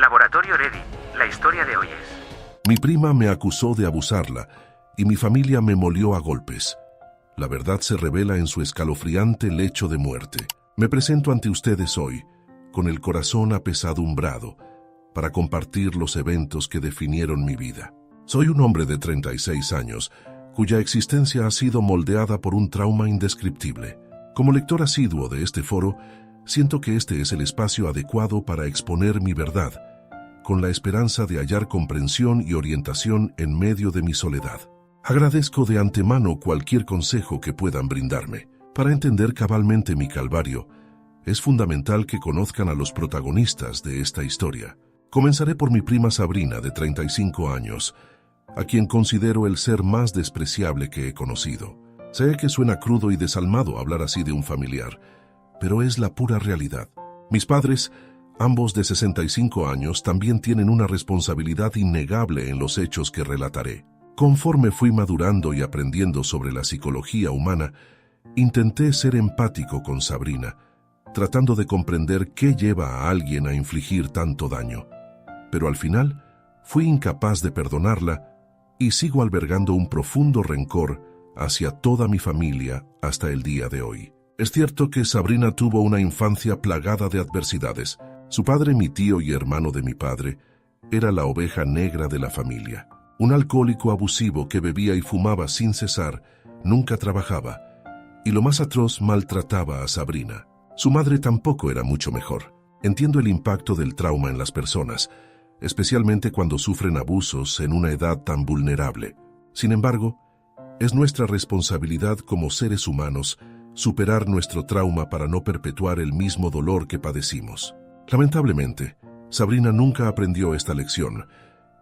Laboratorio Ready, la historia de hoy es... Mi prima me acusó de abusarla y mi familia me molió a golpes. La verdad se revela en su escalofriante lecho de muerte. Me presento ante ustedes hoy, con el corazón apesadumbrado, para compartir los eventos que definieron mi vida. Soy un hombre de 36 años, cuya existencia ha sido moldeada por un trauma indescriptible. Como lector asiduo de este foro, siento que este es el espacio adecuado para exponer mi verdad, con la esperanza de hallar comprensión y orientación en medio de mi soledad. Agradezco de antemano cualquier consejo que puedan brindarme. Para entender cabalmente mi calvario, es fundamental que conozcan a los protagonistas de esta historia. Comenzaré por mi prima Sabrina, de 35 años, a quien considero el ser más despreciable que he conocido. Sé que suena crudo y desalmado hablar así de un familiar, pero es la pura realidad. Mis padres, ambos de 65 años, también tienen una responsabilidad innegable en los hechos que relataré. Conforme fui madurando y aprendiendo sobre la psicología humana, intenté ser empático con Sabrina, tratando de comprender qué lleva a alguien a infligir tanto daño. Pero al final, fui incapaz de perdonarla y sigo albergando un profundo rencor hacia toda mi familia hasta el día de hoy. Es cierto que Sabrina tuvo una infancia plagada de adversidades. Su padre, mi tío y hermano de mi padre, era la oveja negra de la familia. Un alcohólico abusivo que bebía y fumaba sin cesar, nunca trabajaba, y lo más atroz, maltrataba a Sabrina. Su madre tampoco era mucho mejor. Entiendo el impacto del trauma en las personas, especialmente cuando sufren abusos en una edad tan vulnerable. Sin embargo, es nuestra responsabilidad como seres humanos superar nuestro trauma para no perpetuar el mismo dolor que padecimos. Lamentablemente, Sabrina nunca aprendió esta lección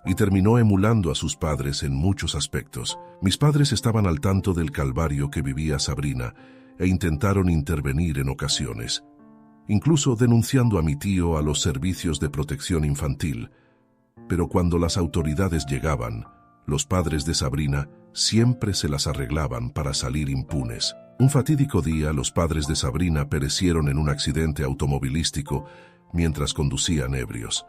y terminó emulando a sus padres en muchos aspectos. Mis padres estaban al tanto del calvario que vivía Sabrina e intentaron intervenir en ocasiones, incluso denunciando a mi tío a los servicios de protección infantil. Pero cuando las autoridades llegaban, los padres de Sabrina siempre se las arreglaban para salir impunes. Un fatídico día, los padres de Sabrina perecieron en un accidente automovilístico mientras conducían ebrios.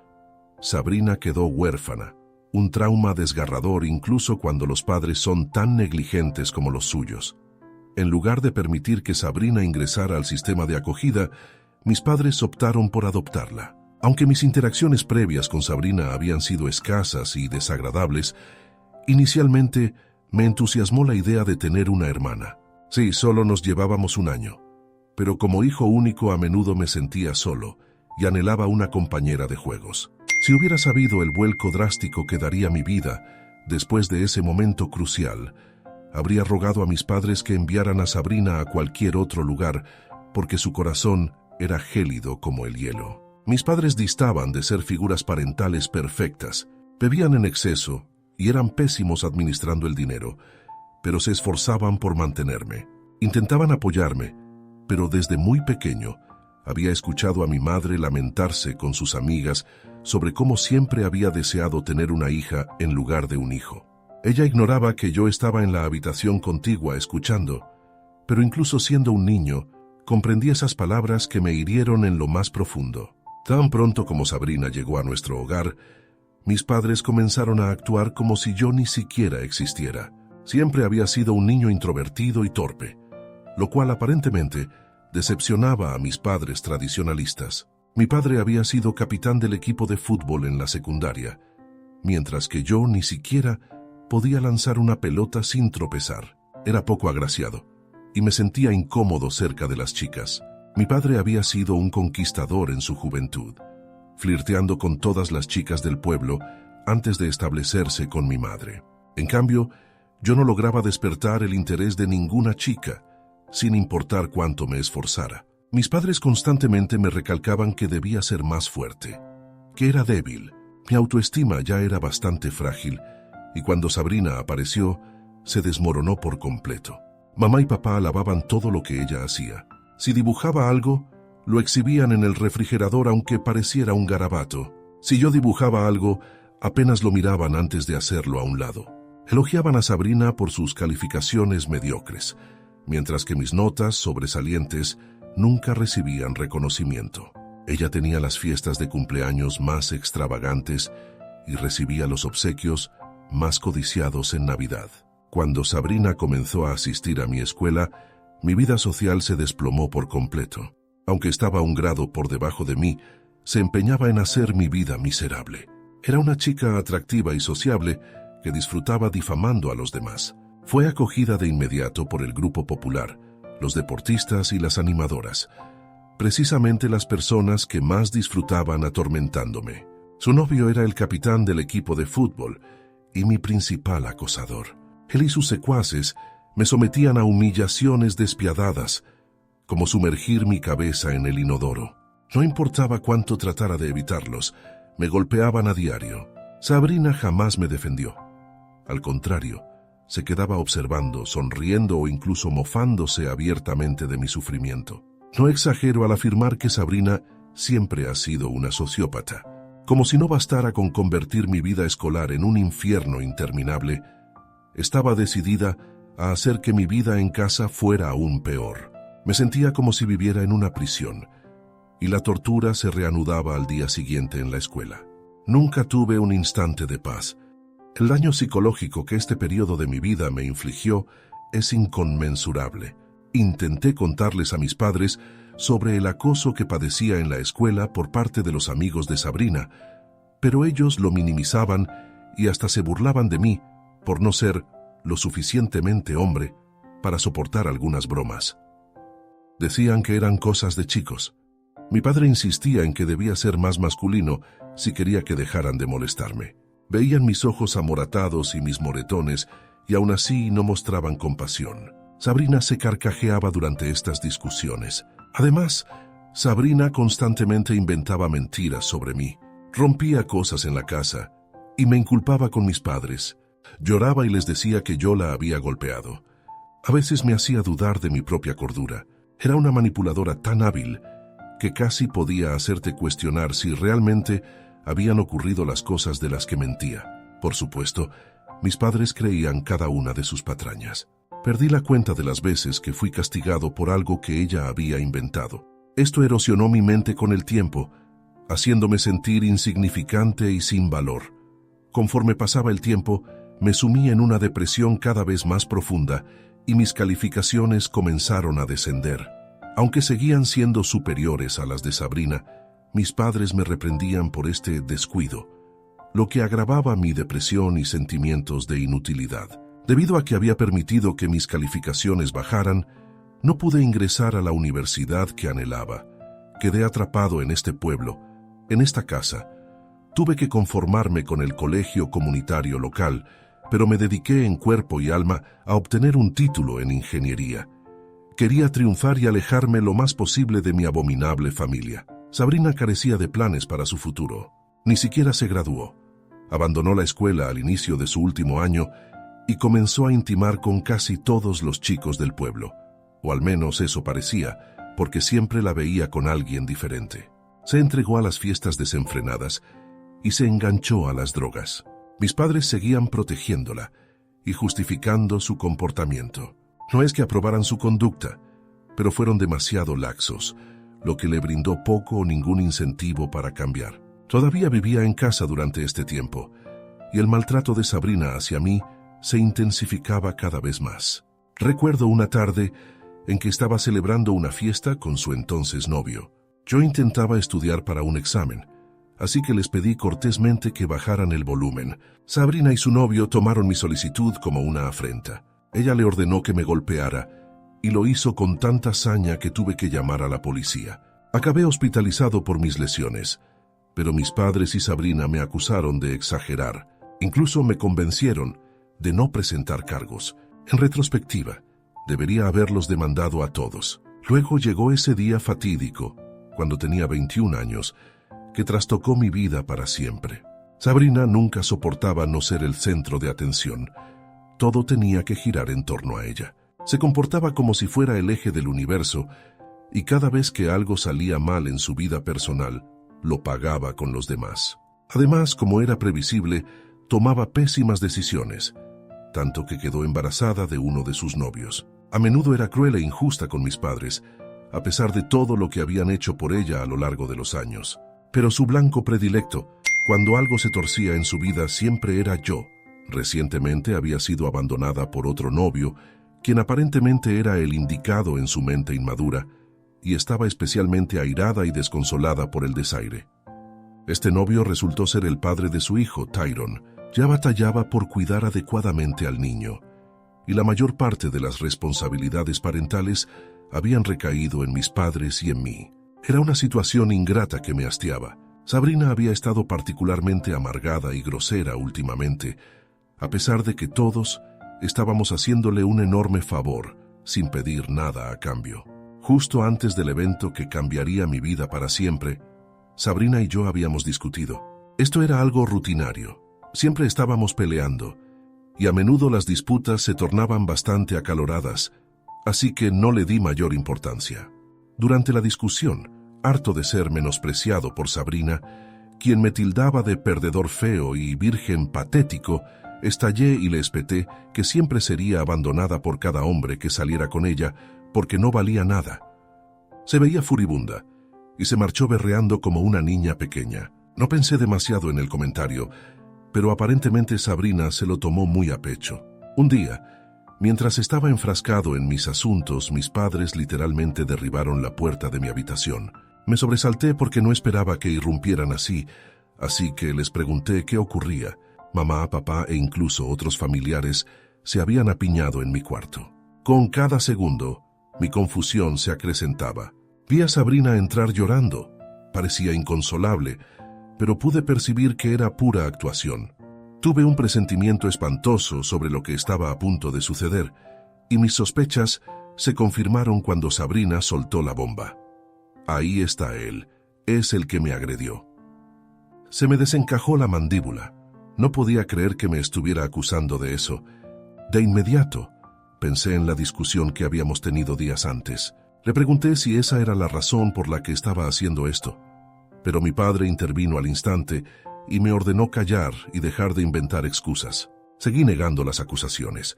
Sabrina quedó huérfana, un trauma desgarrador incluso cuando los padres son tan negligentes como los suyos. En lugar de permitir que Sabrina ingresara al sistema de acogida, mis padres optaron por adoptarla. Aunque mis interacciones previas con Sabrina habían sido escasas y desagradables, inicialmente me entusiasmó la idea de tener una hermana. Sí, solo nos llevábamos un año, pero como hijo único a menudo me sentía solo y anhelaba una compañera de juegos. Si hubiera sabido el vuelco drástico que daría mi vida después de ese momento crucial, habría rogado a mis padres que enviaran a Sabrina a cualquier otro lugar, porque su corazón era gélido como el hielo. Mis padres distaban de ser figuras parentales perfectas, bebían en exceso y eran pésimos administrando el dinero, pero se esforzaban por mantenerme. Intentaban apoyarme, pero desde muy pequeño había escuchado a mi madre lamentarse con sus amigas sobre cómo siempre había deseado tener una hija en lugar de un hijo. Ella ignoraba que yo estaba en la habitación contigua escuchando, pero incluso siendo un niño, comprendí esas palabras que me hirieron en lo más profundo. Tan pronto como Sabrina llegó a nuestro hogar, mis padres comenzaron a actuar como si yo ni siquiera existiera. Siempre había sido un niño introvertido y torpe, lo cual aparentemente decepcionaba a mis padres tradicionalistas. Mi padre había sido capitán del equipo de fútbol en la secundaria, mientras que yo ni siquiera podía lanzar una pelota sin tropezar. Era poco agraciado y me sentía incómodo cerca de las chicas. Mi padre había sido un conquistador en su juventud, flirteando con todas las chicas del pueblo antes de establecerse con mi madre. En cambio, yo no lograba despertar el interés de ninguna chica, sin importar cuánto me esforzara. Mis padres constantemente me recalcaban que debía ser más fuerte, que era débil. Mi autoestima ya era bastante frágil, y cuando Sabrina apareció, se desmoronó por completo. Mamá y papá alababan todo lo que ella hacía. Si dibujaba algo, lo exhibían en el refrigerador aunque pareciera un garabato. Si yo dibujaba algo, apenas lo miraban antes de hacerlo a un lado. Elogiaban a Sabrina por sus calificaciones mediocres, mientras que mis notas sobresalientes nunca recibían reconocimiento. Ella tenía las fiestas de cumpleaños más extravagantes y recibía los obsequios más codiciados en Navidad. Cuando Sabrina comenzó a asistir a mi escuela, mi vida social se desplomó por completo. Aunque estaba un grado por debajo de mí, se empeñaba en hacer mi vida miserable. Era una chica atractiva y sociable que disfrutaba difamando a los demás. Fue acogida de inmediato por el grupo popular, los deportistas y las animadoras, precisamente las personas que más disfrutaban atormentándome. Su novio era el capitán del equipo de fútbol y mi principal acosador. Él y sus secuaces me sometían a humillaciones despiadadas, como sumergir mi cabeza en el inodoro. No importaba cuánto tratara de evitarlos, me golpeaban a diario. Sabrina jamás me defendió. Al contrario, se quedaba observando, sonriendo o incluso mofándose abiertamente de mi sufrimiento. No exagero al afirmar que Sabrina siempre ha sido una sociópata. Como si no bastara con convertir mi vida escolar en un infierno interminable, estaba decidida a hacer que mi vida en casa fuera aún peor. Me sentía como si viviera en una prisión, y la tortura se reanudaba al día siguiente en la escuela. Nunca tuve un instante de paz. El daño psicológico que este periodo de mi vida me infligió es inconmensurable. Intenté contarles a mis padres sobre el acoso que padecía en la escuela por parte de los amigos de Sabrina, pero ellos lo minimizaban y hasta se burlaban de mí por no ser lo suficientemente hombre para soportar algunas bromas. Decían que eran cosas de chicos. Mi padre insistía en que debía ser más masculino si quería que dejaran de molestarme. Veían mis ojos amoratados y mis moretones y aún así no mostraban compasión. Sabrina se carcajeaba durante estas discusiones. Además, Sabrina constantemente inventaba mentiras sobre mí. Rompía cosas en la casa y me inculpaba con mis padres. Lloraba y les decía que yo la había golpeado. A veces me hacía dudar de mi propia cordura. Era una manipuladora tan hábil que casi podía hacerte cuestionar si realmente habían ocurrido las cosas de las que mentía. Por supuesto, mis padres creían cada una de sus patrañas. Perdí la cuenta de las veces que fui castigado por algo que ella había inventado. Esto erosionó mi mente con el tiempo, haciéndome sentir insignificante y sin valor. Conforme pasaba el tiempo, me sumí en una depresión cada vez más profunda y mis calificaciones comenzaron a descender. Aunque seguían siendo superiores a las de Sabrina, mis padres me reprendían por este descuido, lo que agravaba mi depresión y sentimientos de inutilidad. Debido a que había permitido que mis calificaciones bajaran, no pude ingresar a la universidad que anhelaba. Quedé atrapado en este pueblo, en esta casa. Tuve que conformarme con el colegio comunitario local, pero me dediqué en cuerpo y alma a obtener un título en ingeniería. Quería triunfar y alejarme lo más posible de mi abominable familia. Sabrina carecía de planes para su futuro. Ni siquiera se graduó. Abandonó la escuela al inicio de su último año y comenzó a intimar con casi todos los chicos del pueblo. O al menos eso parecía, porque siempre la veía con alguien diferente. Se entregó a las fiestas desenfrenadas y se enganchó a las drogas. Mis padres seguían protegiéndola y justificando su comportamiento. No es que aprobaran su conducta, pero fueron demasiado laxos, lo que le brindó poco o ningún incentivo para cambiar. Todavía vivía en casa durante este tiempo, y el maltrato de Sabrina hacia mí se intensificaba cada vez más. Recuerdo una tarde en que estaba celebrando una fiesta con su entonces novio. Yo intentaba estudiar para un examen, así que les pedí cortésmente que bajaran el volumen. Sabrina y su novio tomaron mi solicitud como una afrenta. Ella le ordenó que me golpeara, y lo hizo con tanta saña que tuve que llamar a la policía. Acabé hospitalizado por mis lesiones, pero mis padres y Sabrina me acusaron de exagerar. Incluso me convencieron de no presentar cargos. En retrospectiva, debería haberlos demandado a todos. Luego llegó ese día fatídico, cuando tenía 21 años, que trastocó mi vida para siempre. Sabrina nunca soportaba no ser el centro de atención. Todo tenía que girar en torno a ella. Se comportaba como si fuera el eje del universo, y cada vez que algo salía mal en su vida personal, lo pagaba con los demás. Además, como era previsible, tomaba pésimas decisiones, tanto que quedó embarazada de uno de sus novios. A menudo era cruel e injusta con mis padres, a pesar de todo lo que habían hecho por ella a lo largo de los años. Pero su blanco predilecto, cuando algo se torcía en su vida, siempre era yo. Recientemente había sido abandonada por otro novio, quien aparentemente era el indicado en su mente inmadura, y estaba especialmente airada y desconsolada por el desaire. Este novio resultó ser el padre de su hijo, Tyrone. Ya batallaba por cuidar adecuadamente al niño, y la mayor parte de las responsabilidades parentales habían recaído en mis padres y en mí. Era una situación ingrata que me hastiaba. Sabrina había estado particularmente amargada y grosera últimamente, a pesar de que todos estábamos haciéndole un enorme favor, sin pedir nada a cambio. Justo antes del evento que cambiaría mi vida para siempre, Sabrina y yo habíamos discutido. Esto era algo rutinario. Siempre estábamos peleando, y a menudo las disputas se tornaban bastante acaloradas, así que no le di mayor importancia. Durante la discusión, harto de ser menospreciado por Sabrina, quien me tildaba de perdedor feo y virgen patético, estallé y le espeté que siempre sería abandonada por cada hombre que saliera con ella porque no valía nada. Se veía furibunda y se marchó berreando como una niña pequeña. No pensé demasiado en el comentario, pero aparentemente Sabrina se lo tomó muy a pecho. Un día, mientras estaba enfrascado en mis asuntos, mis padres literalmente derribaron la puerta de mi habitación. Me sobresalté porque no esperaba que irrumpieran así que les pregunté qué ocurría. Mamá, papá e incluso otros familiares se habían apiñado en mi cuarto. Con cada segundo, mi confusión se acrecentaba. Vi a Sabrina entrar llorando. Parecía inconsolable, pero pude percibir que era pura actuación. Tuve un presentimiento espantoso sobre lo que estaba a punto de suceder, y mis sospechas se confirmaron cuando Sabrina soltó la bomba. Ahí está él, es el que me agredió. Se me desencajó la mandíbula. No podía creer que me estuviera acusando de eso. De inmediato, pensé en la discusión que habíamos tenido días antes. Le pregunté si esa era la razón por la que estaba haciendo esto, pero mi padre intervino al instante y me ordenó callar y dejar de inventar excusas. Seguí negando las acusaciones,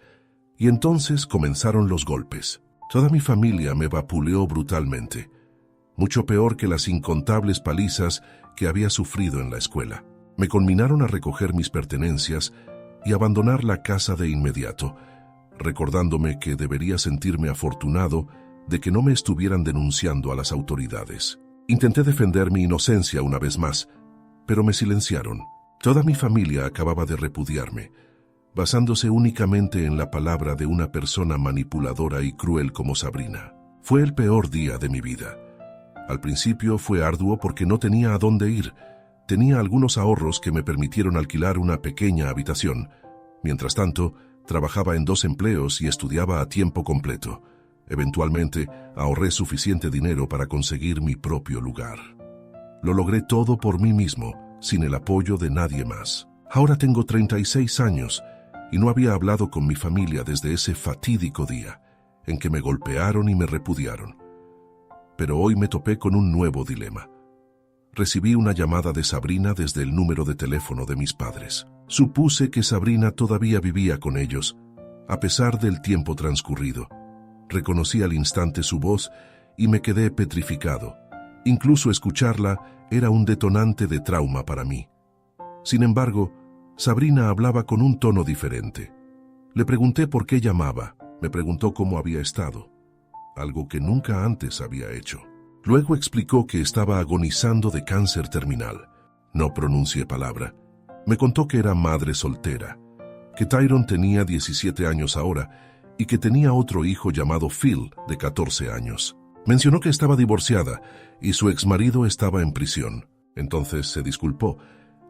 y entonces comenzaron los golpes. Toda mi familia me vapuleó brutalmente, mucho peor que las incontables palizas que había sufrido en la escuela. Me conminaron a recoger mis pertenencias y abandonar la casa de inmediato, recordándome que debería sentirme afortunado de que no me estuvieran denunciando a las autoridades. Intenté defender mi inocencia una vez más, pero me silenciaron. Toda mi familia acababa de repudiarme, basándose únicamente en la palabra de una persona manipuladora y cruel como Sabrina. Fue el peor día de mi vida. Al principio fue arduo porque no tenía a dónde ir. Tenía algunos ahorros que me permitieron alquilar una pequeña habitación. Mientras tanto, trabajaba en 2 empleos y estudiaba a tiempo completo. Eventualmente, ahorré suficiente dinero para conseguir mi propio lugar. Lo logré todo por mí mismo, sin el apoyo de nadie más. Ahora tengo 36 años y no había hablado con mi familia desde ese fatídico día en que me golpearon y me repudiaron. Pero hoy me topé con un nuevo dilema. Recibí una llamada de Sabrina desde el número de teléfono de mis padres. Supuse que Sabrina todavía vivía con ellos, a pesar del tiempo transcurrido. Reconocí al instante su voz y me quedé petrificado. Incluso escucharla era un detonante de trauma para mí. Sin embargo, Sabrina hablaba con un tono diferente. Le pregunté por qué llamaba. Me preguntó cómo había estado, algo que nunca antes había hecho. Luego explicó que estaba agonizando de cáncer terminal. No pronuncié palabra. Me contó que era madre soltera, que Tyrone tenía 17 años ahora y que tenía otro hijo llamado Phil, de 14 años. Mencionó que estaba divorciada y su exmarido estaba en prisión. Entonces se disculpó,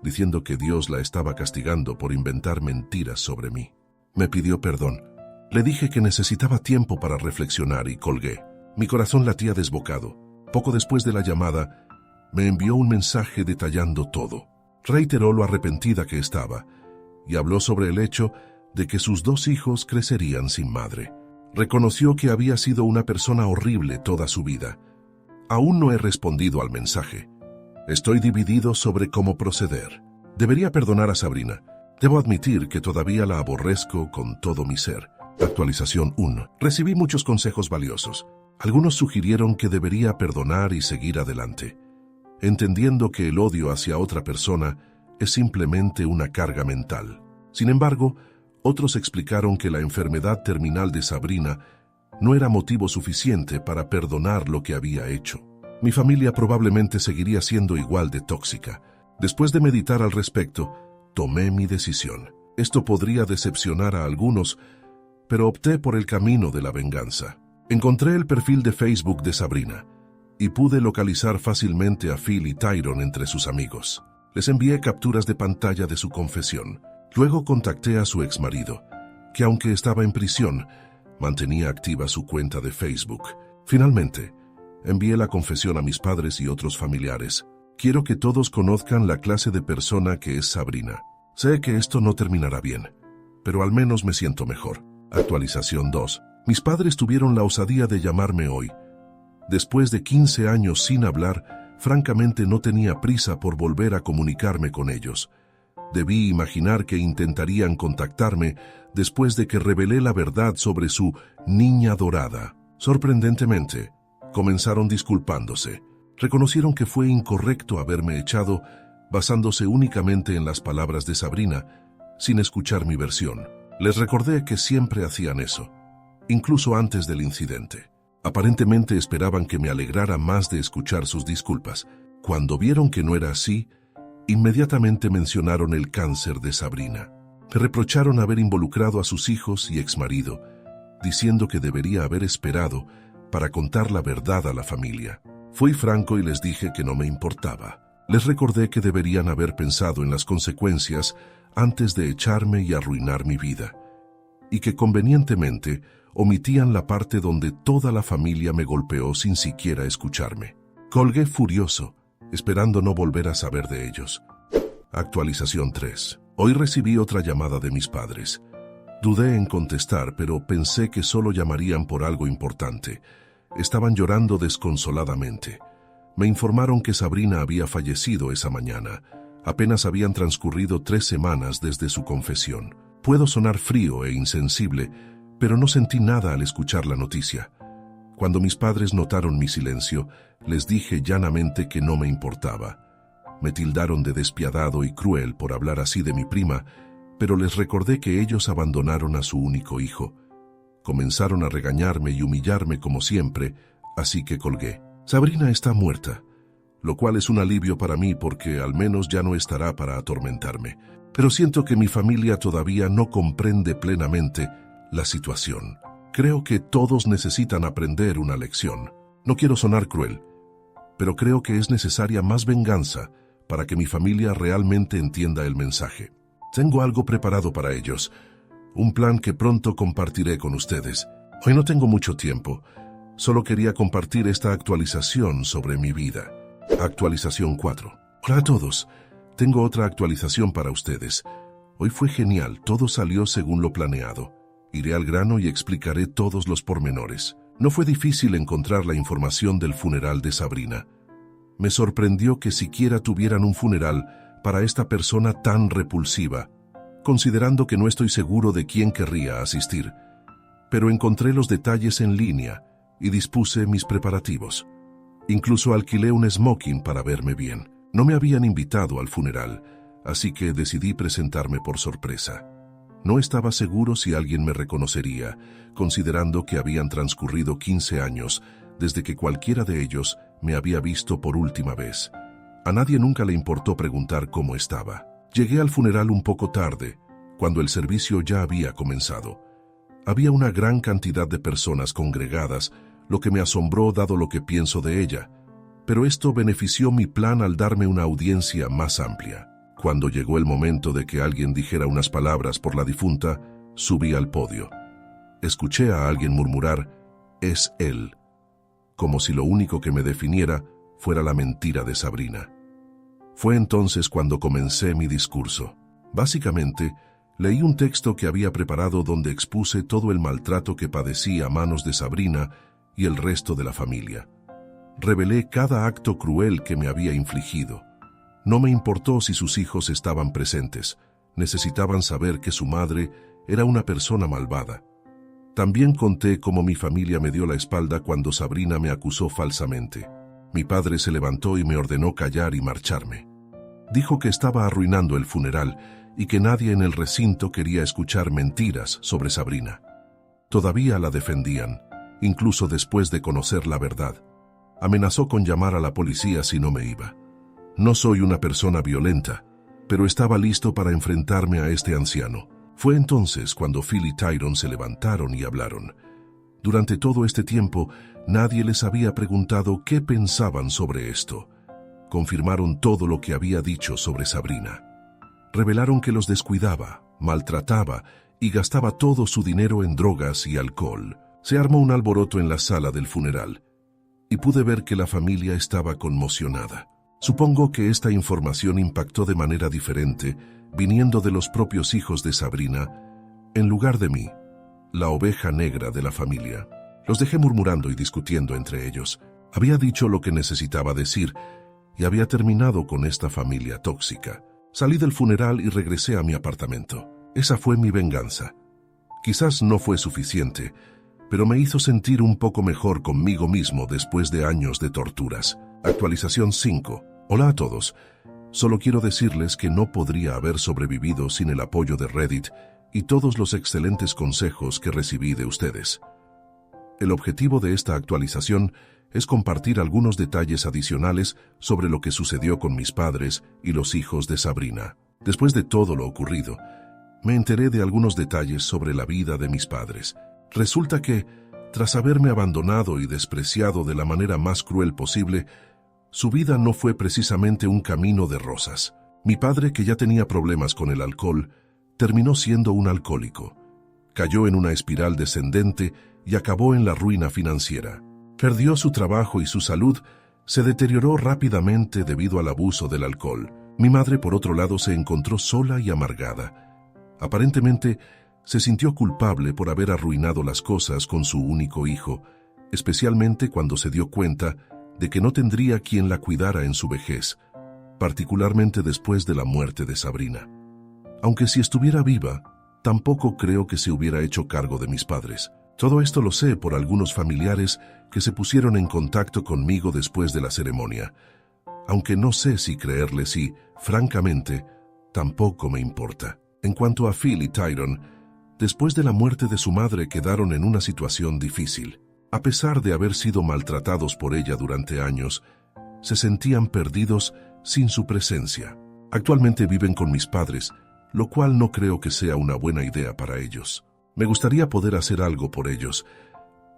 diciendo que Dios la estaba castigando por inventar mentiras sobre mí. Me pidió perdón. Le dije que necesitaba tiempo para reflexionar y colgué. Mi corazón latía desbocado. Poco después de la llamada, me envió un mensaje detallando todo. Reiteró lo arrepentida que estaba y habló sobre el hecho de que sus 2 hijos crecerían sin madre. Reconoció que había sido una persona horrible toda su vida. Aún no he respondido al mensaje. Estoy dividido sobre cómo proceder. Debería perdonar a Sabrina. Debo admitir que todavía la aborrezco con todo mi ser. Actualización 1. Recibí muchos consejos valiosos. Algunos sugirieron que debería perdonar y seguir adelante, entendiendo que el odio hacia otra persona es simplemente una carga mental. Sin embargo, otros explicaron que la enfermedad terminal de Sabrina no era motivo suficiente para perdonar lo que había hecho. Mi familia probablemente seguiría siendo igual de tóxica. Después de meditar al respecto, tomé mi decisión. Esto podría decepcionar a algunos, pero opté por el camino de la venganza. Encontré el perfil de Facebook de Sabrina y pude localizar fácilmente a Phil y Tyrone entre sus amigos. Les envié capturas de pantalla de su confesión. Luego contacté a su exmarido, que aunque estaba en prisión, mantenía activa su cuenta de Facebook. Finalmente, envié la confesión a mis padres y otros familiares. Quiero que todos conozcan la clase de persona que es Sabrina. Sé que esto no terminará bien, pero al menos me siento mejor. Actualización 2. Mis padres tuvieron la osadía de llamarme hoy. Después de 15 años sin hablar, francamente no tenía prisa por volver a comunicarme con ellos. Debí imaginar que intentarían contactarme después de que revelé la verdad sobre su niña dorada. Sorprendentemente, comenzaron disculpándose. Reconocieron que fue incorrecto haberme echado basándose únicamente en las palabras de Sabrina, sin escuchar mi versión. Les recordé que siempre hacían eso, incluso antes del incidente. Aparentemente esperaban que me alegrara más de escuchar sus disculpas. Cuando vieron que no era así, inmediatamente mencionaron el cáncer de Sabrina. Me reprocharon haber involucrado a sus hijos y exmarido, diciendo que debería haber esperado para contar la verdad a la familia. Fui franco y les dije que no me importaba. Les recordé que deberían haber pensado en las consecuencias antes de echarme y arruinar mi vida, y que convenientemente omitían la parte donde toda la familia me golpeó sin siquiera escucharme. Colgué furioso, esperando no volver a saber de ellos. Actualización 3. Hoy recibí otra llamada de mis padres. Dudé en contestar, pero pensé que solo llamarían por algo importante. Estaban llorando desconsoladamente. Me informaron que Sabrina había fallecido esa mañana. Apenas habían transcurrido 3 semanas desde su confesión. Puedo sonar frío e insensible, pero no sentí nada al escuchar la noticia. Cuando mis padres notaron mi silencio, les dije llanamente que no me importaba. Me tildaron de despiadado y cruel por hablar así de mi prima, pero les recordé que ellos abandonaron a su único hijo. Comenzaron a regañarme y humillarme como siempre, así que colgué. Sabrina está muerta, lo cual es un alivio para mí porque al menos ya no estará para atormentarme. Pero siento que mi familia todavía no comprende plenamente la situación. Creo que todos necesitan aprender una lección. No quiero sonar cruel, pero creo que es necesaria más venganza para que mi familia realmente entienda el mensaje. Tengo algo preparado para ellos, un plan que pronto compartiré con ustedes. Hoy no tengo mucho tiempo, solo quería compartir esta actualización sobre mi vida. Actualización 4. Hola a todos, tengo otra actualización para ustedes. Hoy fue genial, todo salió según lo planeado. Iré al grano y explicaré todos los pormenores. No fue difícil encontrar la información del funeral de Sabrina. Me sorprendió que siquiera tuvieran un funeral para esta persona tan repulsiva, considerando que no estoy seguro de quién querría asistir. Pero encontré los detalles en línea y dispuse mis preparativos. Incluso alquilé un smoking para verme bien. No me habían invitado al funeral, así que decidí presentarme por sorpresa. No estaba seguro si alguien me reconocería, considerando que habían transcurrido 15 años desde que cualquiera de ellos me había visto por última vez. A nadie nunca le importó preguntar cómo estaba. Llegué al funeral un poco tarde, cuando el servicio ya había comenzado. Había una gran cantidad de personas congregadas, lo que me asombró dado lo que pienso de ella, pero esto benefició mi plan al darme una audiencia más amplia. Cuando llegó el momento de que alguien dijera unas palabras por la difunta, subí al podio. Escuché a alguien murmurar, «Es él», como si lo único que me definiera fuera la mentira de Sabrina. Fue entonces cuando comencé mi discurso. Básicamente, leí un texto que había preparado donde expuse todo el maltrato que padecí a manos de Sabrina y el resto de la familia. Revelé cada acto cruel que me había infligido. No me importó si sus hijos estaban presentes. Necesitaban saber que su madre era una persona malvada. También conté cómo mi familia me dio la espalda cuando Sabrina me acusó falsamente. Mi padre se levantó y me ordenó callar y marcharme. Dijo que estaba arruinando el funeral y que nadie en el recinto quería escuchar mentiras sobre Sabrina. Todavía la defendían, incluso después de conocer la verdad. Amenazó con llamar a la policía si no me iba. No soy una persona violenta, pero estaba listo para enfrentarme a este anciano. Fue entonces cuando Phil y Tyrone se levantaron y hablaron. Durante todo este tiempo, nadie les había preguntado qué pensaban sobre esto. Confirmaron todo lo que había dicho sobre Sabrina. Revelaron que los descuidaba, maltrataba y gastaba todo su dinero en drogas y alcohol. Se armó un alboroto en la sala del funeral y pude ver que la familia estaba conmocionada. Supongo que esta información impactó de manera diferente, viniendo de los propios hijos de Sabrina, en lugar de mí, la oveja negra de la familia. Los dejé murmurando y discutiendo entre ellos. Había dicho lo que necesitaba decir y había terminado con esta familia tóxica. Salí del funeral y regresé a mi apartamento. Esa fue mi venganza. Quizás no fue suficiente, pero me hizo sentir un poco mejor conmigo mismo después de años de torturas. Actualización 5. Hola a todos. Solo quiero decirles que no podría haber sobrevivido sin el apoyo de Reddit y todos los excelentes consejos que recibí de ustedes. El objetivo de esta actualización es compartir algunos detalles adicionales sobre lo que sucedió con mis padres y los hijos de Sabrina. Después de todo lo ocurrido, me enteré de algunos detalles sobre la vida de mis padres. Resulta que, tras haberme abandonado y despreciado de la manera más cruel posible, su vida no fue precisamente un camino de rosas. Mi padre, que ya tenía problemas con el alcohol, terminó siendo un alcohólico. Cayó en una espiral descendente y acabó en la ruina financiera. Perdió su trabajo y su salud se deterioró rápidamente debido al abuso del alcohol. Mi madre, por otro lado, se encontró sola y amargada. Aparentemente, se sintió culpable por haber arruinado las cosas con su único hijo, especialmente cuando se dio cuenta de que no tendría quien la cuidara en su vejez, particularmente después de la muerte de Sabrina. Aunque si estuviera viva, tampoco creo que se hubiera hecho cargo de mis padres. Todo esto lo sé por algunos familiares que se pusieron en contacto conmigo después de la ceremonia, aunque no sé si creerles y, francamente, tampoco me importa. En cuanto a Phil y Tyrone, después de la muerte de su madre quedaron en una situación difícil. A pesar de haber sido maltratados por ella durante años, se sentían perdidos sin su presencia. Actualmente viven con mis padres, lo cual no creo que sea una buena idea para ellos. Me gustaría poder hacer algo por ellos,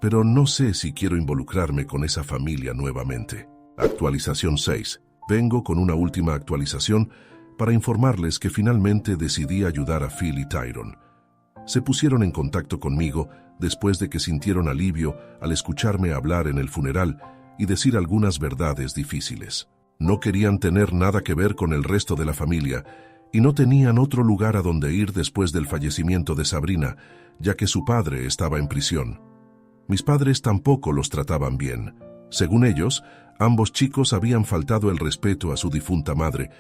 pero no sé si quiero involucrarme con esa familia nuevamente. Actualización 6. Vengo con una última actualización para informarles que finalmente decidí ayudar a Phil y Tyrone. Se pusieron en contacto conmigo después de que sintieron alivio al escucharme hablar en el funeral y decir algunas verdades difíciles. No querían tener nada que ver con el resto de la familia y no tenían otro lugar a donde ir después del fallecimiento de Sabrina, ya que su padre estaba en prisión. Mis padres tampoco los trataban bien. Según ellos, ambos chicos habían faltado el respeto a su difunta madre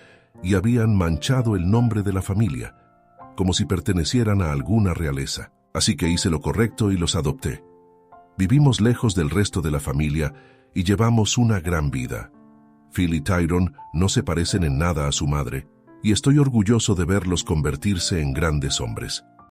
y habían manchado el nombre de la familia, como si pertenecieran a alguna realeza. Así que hice lo correcto y los adopté. Vivimos lejos del resto de la familia y llevamos una gran vida. Phil y Tyrone no se parecen en nada a su madre, y estoy orgulloso de verlos convertirse en grandes hombres.